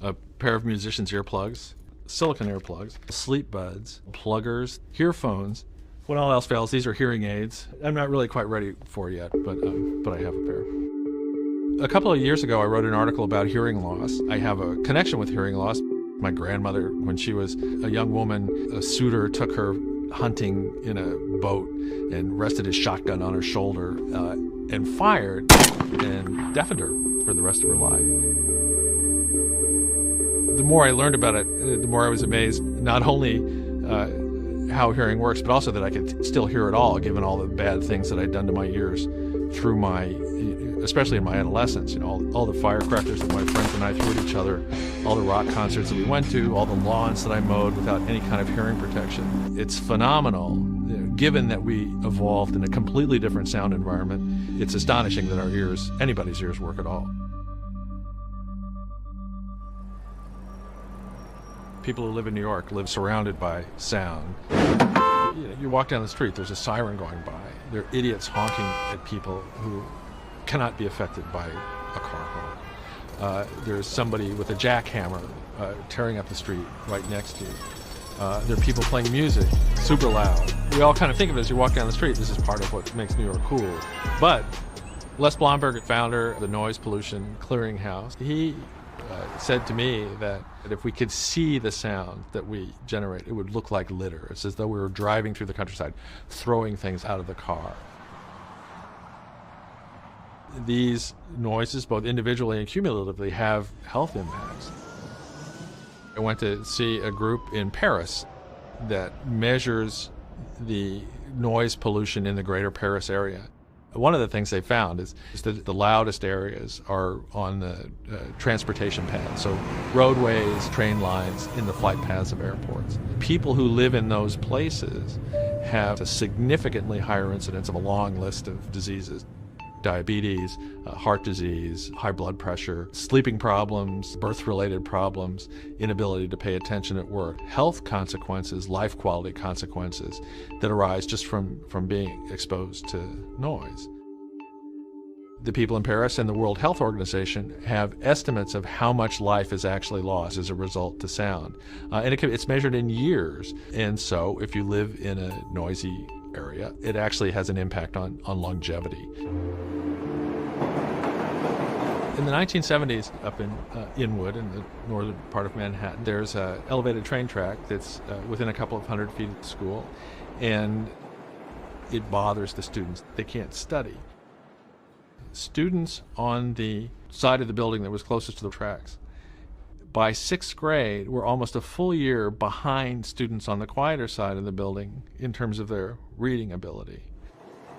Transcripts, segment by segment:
a pair of musician's earplugs, silicone earplugs, sleep buds, pluggers, earphones. When all else fails, these are hearing aids. I'm not really quite ready for it yet, but I have a pair. A couple of years ago, I wrote an article about hearing loss. I have a connection with hearing loss. My grandmother, when she was a young woman, a suitor took her hunting in a boat and rested his shotgun on her shoulder and fired and deafened her for the rest of her life. The more I learned about it, the more I was amazed, not only how hearing works, but also that I could still hear it all, given all the bad things that I'd done to my ears through especially in my adolescence. All the firecrackers that my friends and I threw at each other, all the rock concerts that we went to, all the lawns that I mowed without any kind of hearing protection. It's phenomenal. Given that we evolved in a completely different sound environment, it's astonishing that our ears, anybody's ears, work at all. People who live in New York live surrounded by sound. You walk down the street, there's a siren going by. There are idiots honking at people who cannot be affected by a car horn. There's somebody with a jackhammer tearing up the street right next to you. There are people playing music super loud. We all kind of think of it as you walk down the street, this is part of what makes New York cool. But Les Blomberg, founder of the Noise Pollution Clearinghouse, he said to me that if we could see the sound that we generate, it would look like litter. It's as though we were driving through the countryside, throwing things out of the car. These noises, both individually and cumulatively, have health impacts. I went to see a group in Paris that measures the noise pollution in the greater Paris area. One of the things they found is that the loudest areas are on the transportation paths, so roadways, train lines, in the flight paths of airports. People who live in those places have a significantly higher incidence of a long list of diseases. Diabetes, heart disease, high blood pressure, sleeping problems, birth-related problems, inability to pay attention at work, health consequences, life quality consequences that arise just from being exposed to noise. The people in Paris and the World Health Organization have estimates of how much life is actually lost as a result to sound. And it's measured in years. And so if you live in a noisy area, it actually has an impact on longevity. In the 1970s, up in Inwood, in the northern part of Manhattan, there's an elevated train track that's within a couple of hundred feet of the school, and it bothers the students. They can't study. Students on the side of the building that was closest to the tracks, by sixth grade, were almost a full year behind students on the quieter side of the building in terms of their reading ability.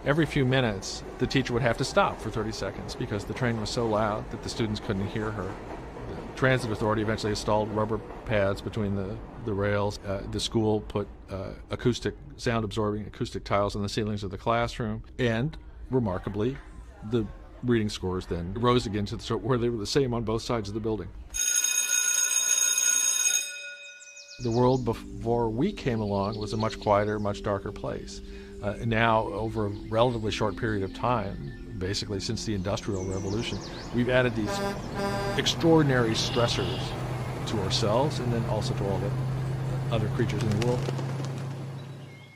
Every few minutes, the teacher would have to stop for 30 seconds because the train was so loud that the students couldn't hear her. The transit authority eventually installed rubber pads between the rails. The school put sound-absorbing acoustic tiles on the ceilings of the classroom. And, remarkably, the reading scores then rose again to where they were the same on both sides of the building. The world before we came along was a much quieter, much darker place. Now, over a relatively short period of time, basically since the Industrial Revolution, we've added these extraordinary stressors to ourselves and then also to all the other creatures in the world.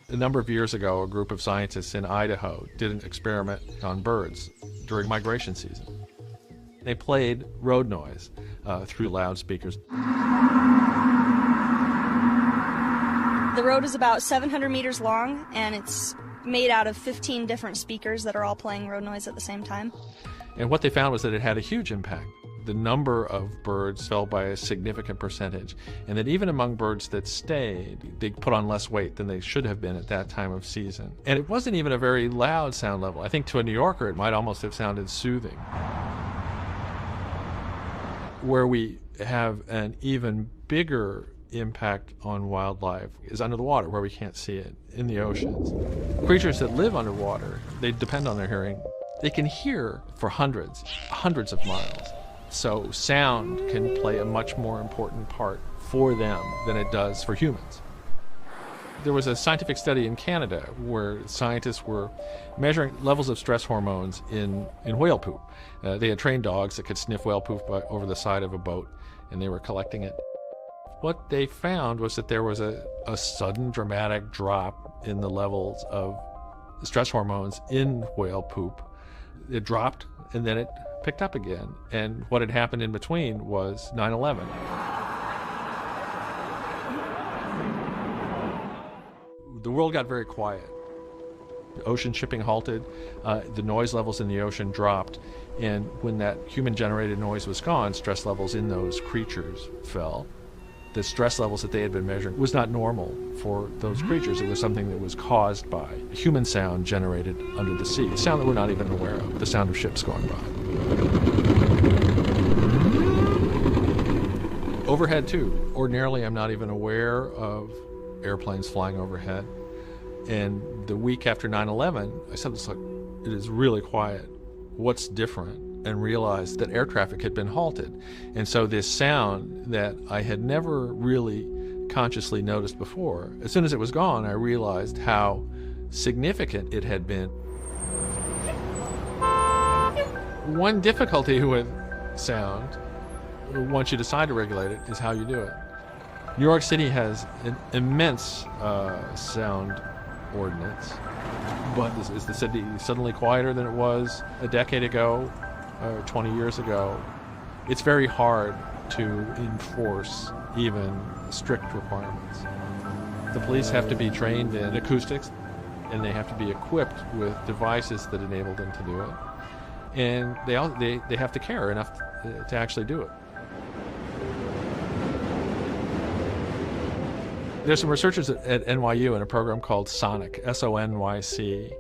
A number of years ago, a group of scientists in Idaho did an experiment on birds during migration season. They played road noise through loudspeakers. The road is about 700 meters long, and it's made out of 15 different speakers that are all playing road noise at the same time. And what they found was that it had a huge impact. The number of birds fell by a significant percentage, and that even among birds that stayed, they put on less weight than they should have been at that time of season. And it wasn't even a very loud sound level. I think to a New Yorker, it might almost have sounded soothing. Where we have an even bigger impact on wildlife is under the water, where we can't see it, in the oceans. Creatures that live underwater, they depend on their hearing. They can hear for hundreds of miles. So sound can play a much more important part for them than it does for humans. There was a scientific study in Canada where scientists were measuring levels of stress hormones in whale poop. They had trained dogs that could sniff whale poop over the side of a boat, and they were collecting it. What they found was that there was a sudden dramatic drop in the levels of stress hormones in whale poop. It dropped, and then it picked up again. And what had happened in between was 9/11. The world got very quiet. Ocean shipping halted, the noise levels in the ocean dropped, and when that human-generated noise was gone, stress levels in those creatures fell. The stress levels that they had been measuring was not normal for those creatures. It was something that was caused by human sound generated under the sea, a sound that we're not even aware of, the sound of ships going by. Overhead too. Ordinarily, I'm not even aware of airplanes flying overhead. And the week after 9/11, I said, it is really quiet. What's different? And realized that air traffic had been halted. And so this sound that I had never really consciously noticed before, as soon as it was gone, I realized how significant it had been. One difficulty with sound, once you decide to regulate it, is how you do it. New York City has an immense sound ordinance, but is the city suddenly quieter than it was a decade ago? 20 years ago? It's very hard to enforce even strict requirements. The police have to be trained in acoustics, and they have to be equipped with devices that enable them to do it. And they have to care enough to actually do it. There's some researchers at NYU in a program called Sonic, SONYC.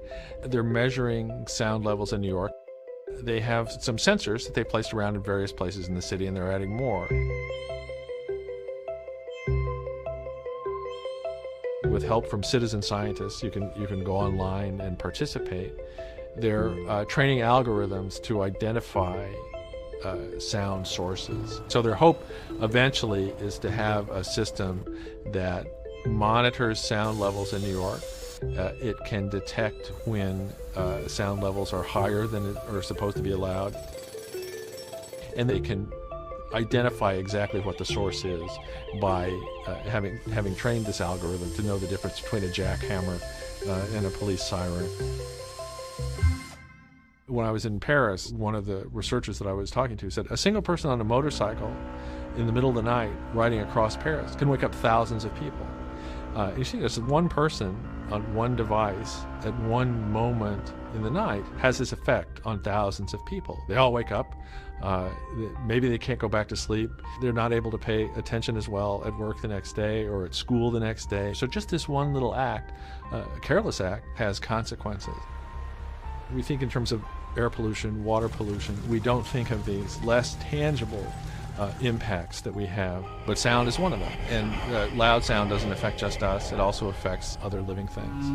They're measuring sound levels in New York. They have some sensors that they placed around in various places in the city, and they're adding more. With help from citizen scientists, you can go online and participate. They're training algorithms to identify sound sources. So their hope eventually is to have a system that monitors sound levels in New York. It can detect when sound levels are higher than are supposed to be allowed, and they can identify exactly what the source is by having trained this algorithm to know the difference between a jackhammer and a police siren. When I was in Paris, one of the researchers that I was talking to said a single person on a motorcycle in the middle of the night riding across Paris can wake up thousands of people. You see, this one person on one device at one moment in the night has this effect on thousands of people. They all wake up. Maybe they can't go back to sleep. They're not able to pay attention as well at work the next day or at school the next day. So just this one little act, a careless act, has consequences. We think in terms of air pollution, water pollution. We don't think of these less tangible impacts that we have, but sound is one of them. And loud sound doesn't affect just us, it also affects other living things.